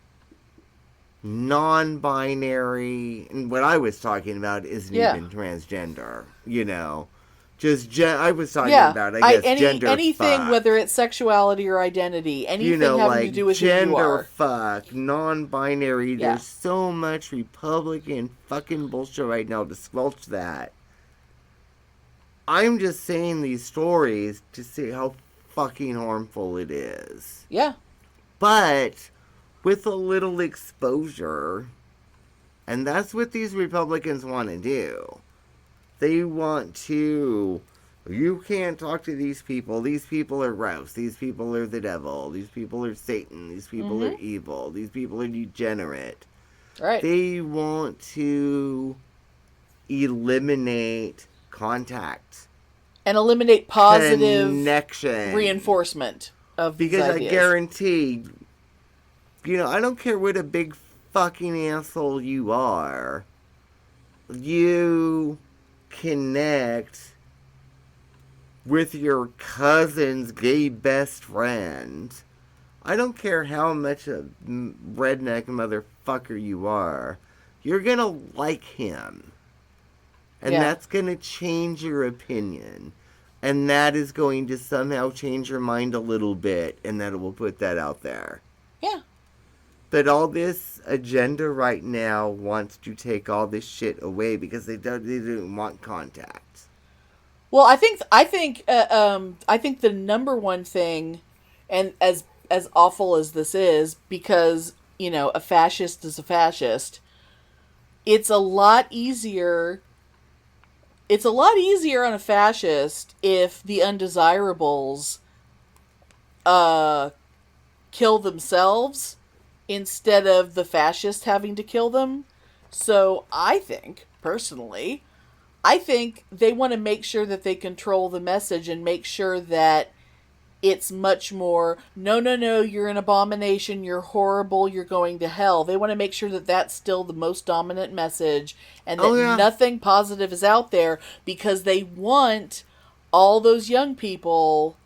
non-binary, and what I was talking about isn't even transgender, I was talking about, gender anything, fuck. whether it's sexuality or identity, anything having to do with who you gender are. fuck, non-binary. There's so much Republican fucking bullshit right now to squelch that. I'm just saying these stories to see how fucking harmful it is. Yeah. But with a little exposure, and that's what these Republicans want to do. They want to, you can't talk to these people are gross, these people are the devil, these people are Satan, these people are evil, these people are degenerate. Right. They want to eliminate contact. And eliminate positive connection. Reinforcement of these because ideas. I guarantee, I don't care what a big fucking asshole you are, you connect with your cousin's gay best friend. I don't care how much a redneck motherfucker you are. You're gonna like him. And that's gonna change your opinion. And that is going to somehow change your mind a little bit. And that will put that out there. Yeah. But all this agenda right now wants to take all this shit away because they don't want contact. Well, I think the number one thing, and as awful as this is, because a fascist is a fascist, it's a lot easier. It's a lot easier on a fascist if the undesirables kill themselves instead of the fascist having to kill them. So I think, personally, they want to make sure that they control the message and make sure that it's much more, no, you're an abomination, you're horrible, you're going to hell. They want to make sure that that's still the most dominant message and that nothing positive is out there because they want all those young people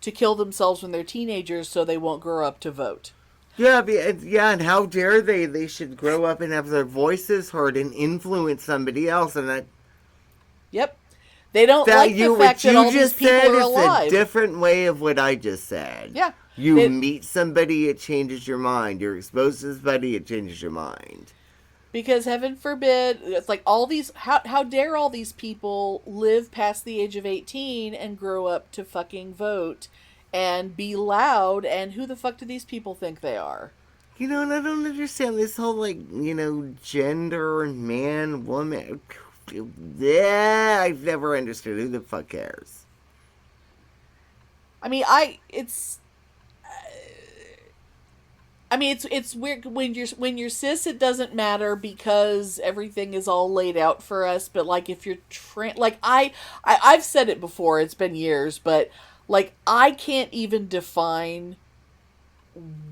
to kill themselves when they're teenagers so they won't grow up to vote. Yeah, and how dare they? They should grow up and have their voices heard and influence somebody else, and that. Yep, they don't like the fact that all these people are alive. It's a different way of what I just said. Yeah, you meet somebody, it changes your mind. You're exposed to somebody, it changes your mind. Because heaven forbid, it's like all these. How dare all these people live past the age of 18 and grow up to fucking vote? And be loud, and who the fuck do these people think they are? And I don't understand this whole, gender, man, woman. Yeah, I've never understood. Who the fuck cares? I mean, it's weird when you're cis. It doesn't matter because everything is all laid out for us. But if you're I've said it before. It's been years, but I can't even define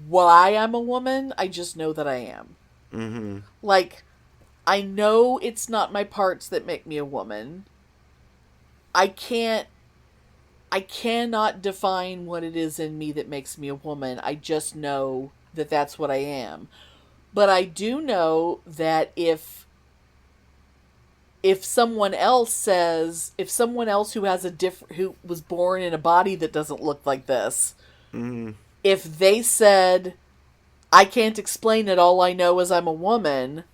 why I'm a woman. I just know that I am. Mm-hmm. Like, I know it's not my parts that make me a woman. I cannot define what it is in me that makes me a woman. I just know that that's what I am. But I do know that if someone else who has who was born in a body that doesn't look like this, if they said, I can't explain it, all I know is I'm a woman,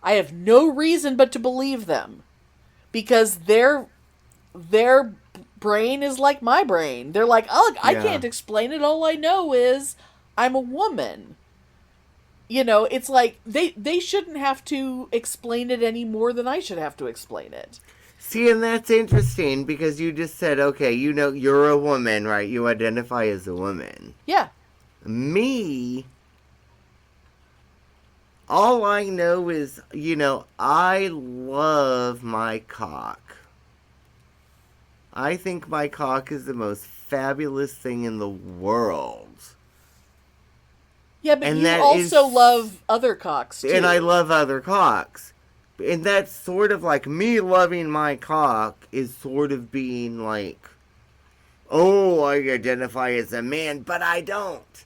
I have no reason but to believe them. Because their brain is like my brain. They're like, oh, I can't explain it, all I know is I'm a woman. You know, it's like they shouldn't have to explain it any more than I should have to explain it. See, and that's interesting because you just said, okay, you know, you're a woman, right? You identify as a woman. Yeah. Me, all I know is, you know, I love my cock. I think my cock is the most fabulous thing in the world. Yeah, but and you also love other cocks, too. And I love other cocks. And that's sort of like me loving my cock is sort of being like, oh, I identify as a man, but I don't.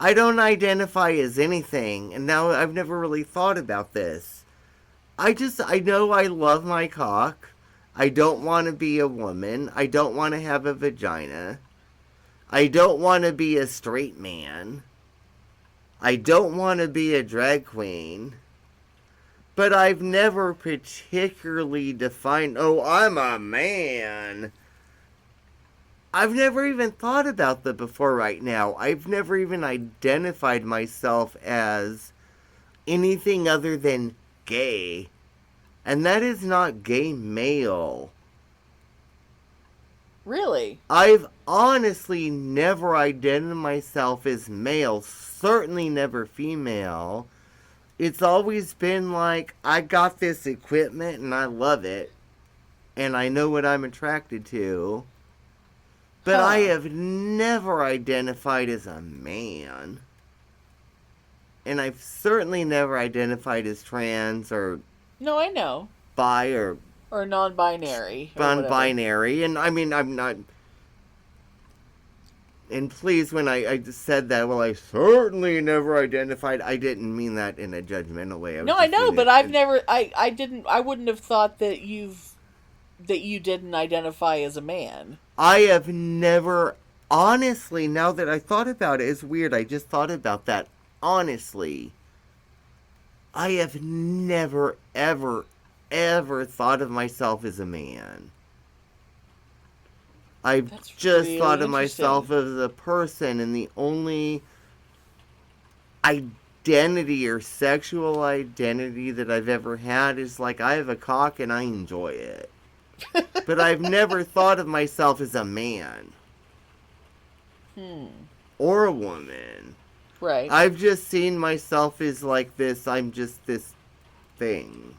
I don't identify as anything. And now I've never really thought about this. I know I love my cock. I don't want to be a woman. I don't want to have a vagina. I don't want to be a straight man. I don't want to be a drag queen. But I've never particularly defined, oh, I'm a man. I've never even thought about that before right now. I've never even identified myself as anything other than gay. And that is not gay male. Really? I've honestly never identified myself as male, certainly never female. It's always been like, I got this equipment and I love it. And I know what I'm attracted to. But I have never identified as a man. And I've certainly never identified as trans or... No, I know. Bi or non-binary. Non-binary. And I mean, I'm not... And please, when I just said that, well, I certainly never identified, I didn't mean that in a judgmental way. No, I know, but I've never, I wouldn't have thought that you didn't identify as a man. I have never, honestly, now that I thought about it, it's weird, I just thought about that, honestly. I have never, ever, ever thought of myself as a man. I've just really thought of myself as a person, and the only identity or sexual identity that I've ever had is like, I have a cock and I enjoy it. But I've never thought of myself as a man. Or a woman. Right. I've just seen myself as like this, I'm just this thing.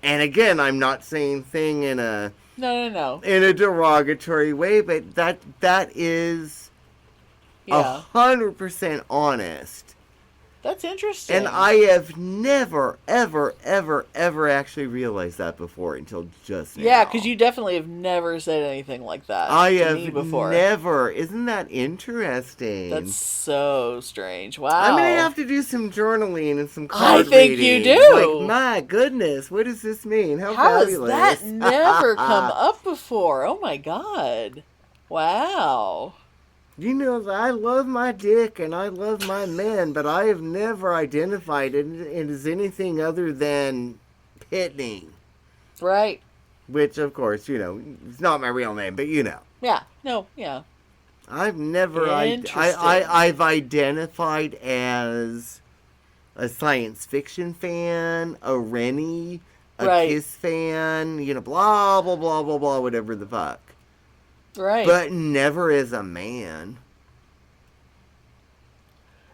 And again, I'm not saying thing in a... No. in a derogatory way, but that is 100% honest. That's interesting. And I have never, ever, ever, ever actually realized that before until just now. Yeah, because you definitely have never said anything like that to me before. Never. Isn't that interesting? That's so strange. Wow. I'm going to have to do some journaling and some card reading. I think you do. Like, my goodness, what does this mean? How fabulous. Has that never come up before? Oh my God. Wow. You know, I love my dick and I love my men, but I have never identified it as anything other than Pitney. Right. Which, of course, you know, it's not my real name, but you know. Yeah. No, yeah. I've never... I've identified as a science fiction fan, a Rennie, a Kiss fan, you know, blah, blah, blah, blah, blah, whatever the fuck. Right. But never as a man.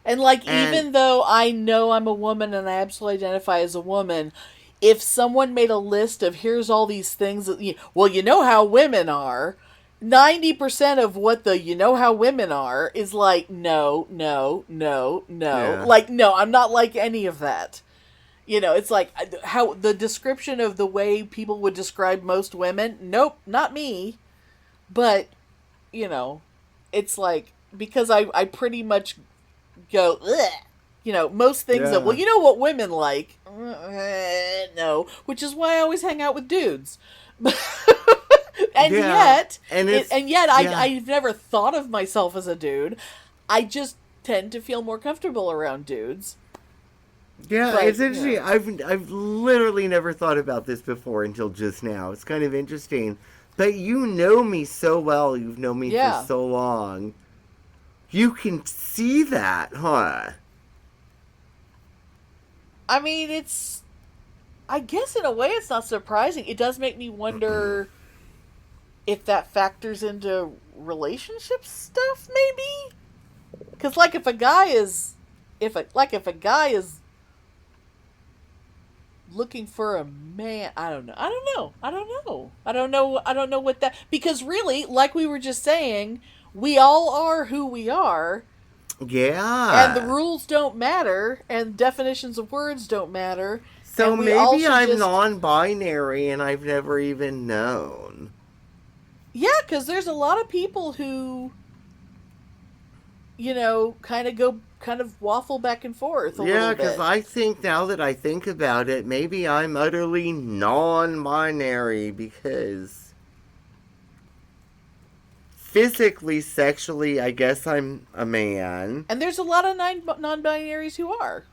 And even though I know I'm a woman and I absolutely identify as a woman, if someone made a list of here's all these things that, well, you know how women are, 90% of what the you know how women are is like, no. Yeah. Like, no, I'm not like any of that. It's like how the description of the way people would describe most women. Nope, not me. But, it's like, because I pretty much go, ugh. Most things that, well, you know what women like? No. Which is why I always hang out with dudes. And yet, I've never thought of myself as a dude. I just tend to feel more comfortable around dudes. Yeah, But, it's interesting. I've literally never thought about this before until just now. It's kind of interesting. But you know me so well. You've known me for so long. You can see that, huh? I mean, I guess in a way it's not surprising. It does make me wonder if that factors into relationship stuff, maybe? Because, like, if a guy is looking for a man, I don't know what that, because really, like we were just saying, we all are who we are. Yeah. And the rules don't matter, and definitions of words don't matter. So maybe I'm non-binary and I've never even known. Yeah, because there's a lot of people who, kind of waffle back and forth a little bit. Yeah, because I think now that I think about it, maybe I'm utterly non-binary because physically, sexually, I guess I'm a man. And there's a lot of non-binaries who are.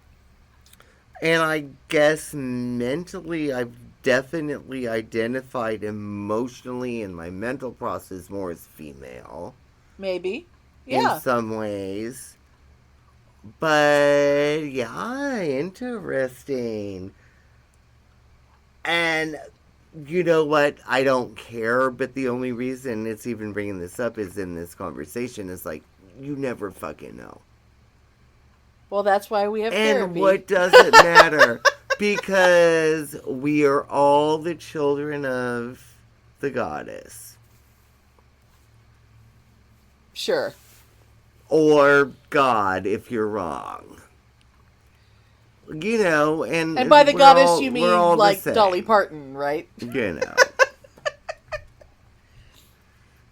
And I guess mentally, I've definitely identified emotionally in my mental process more as female. Maybe. Yeah. In some ways. But, yeah, interesting. And you know what? I don't care, but the only reason it's even bringing this up is in this conversation is like, you never fucking know. Well, that's why we have therapy. And what does it matter? Because we are all the children of the goddess. Sure. Or God, if you're wrong. And by the goddess, you mean like Dolly Parton, right?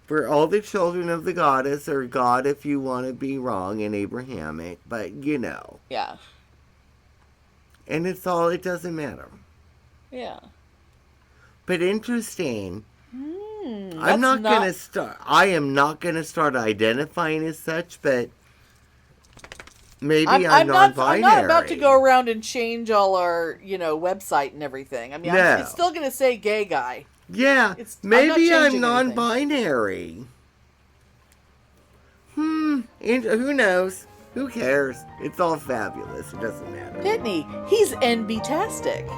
We're all the children of the goddess, or God if you want to be wrong and Abrahamic, but Yeah. And it doesn't matter. Yeah. But interesting. I am not going to start identifying as such, but maybe I'm non-binary. I'm not about to go around and change all our, website and everything. I mean, no. It's still going to say gay guy. Yeah, maybe I'm non-binary. Who knows? Who cares? It's all fabulous. It doesn't matter. Pitney, he's NB-tastic.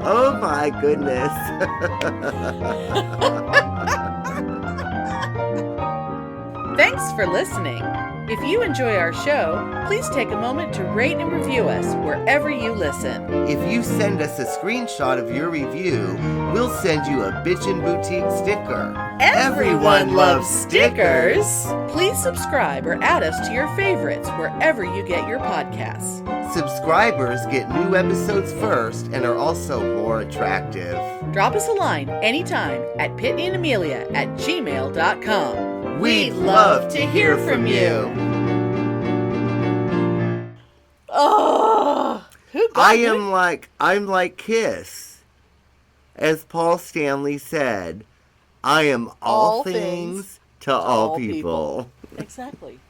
Oh my goodness. Thanks for listening. If you enjoy our show, please take a moment to rate and review us wherever you listen. If you send us a screenshot of your review, we'll send you a Bitchin' Boutique sticker. Everyone loves stickers. Please subscribe or add us to your favorites wherever you get your podcasts. Subscribers get new episodes first and are also more attractive. Drop us a line anytime at PitneyAndAmelia@gmail.com. We'd love to hear from you. Oh, I'm like Kiss. As Paul Stanley said, I am all things to all people. Exactly.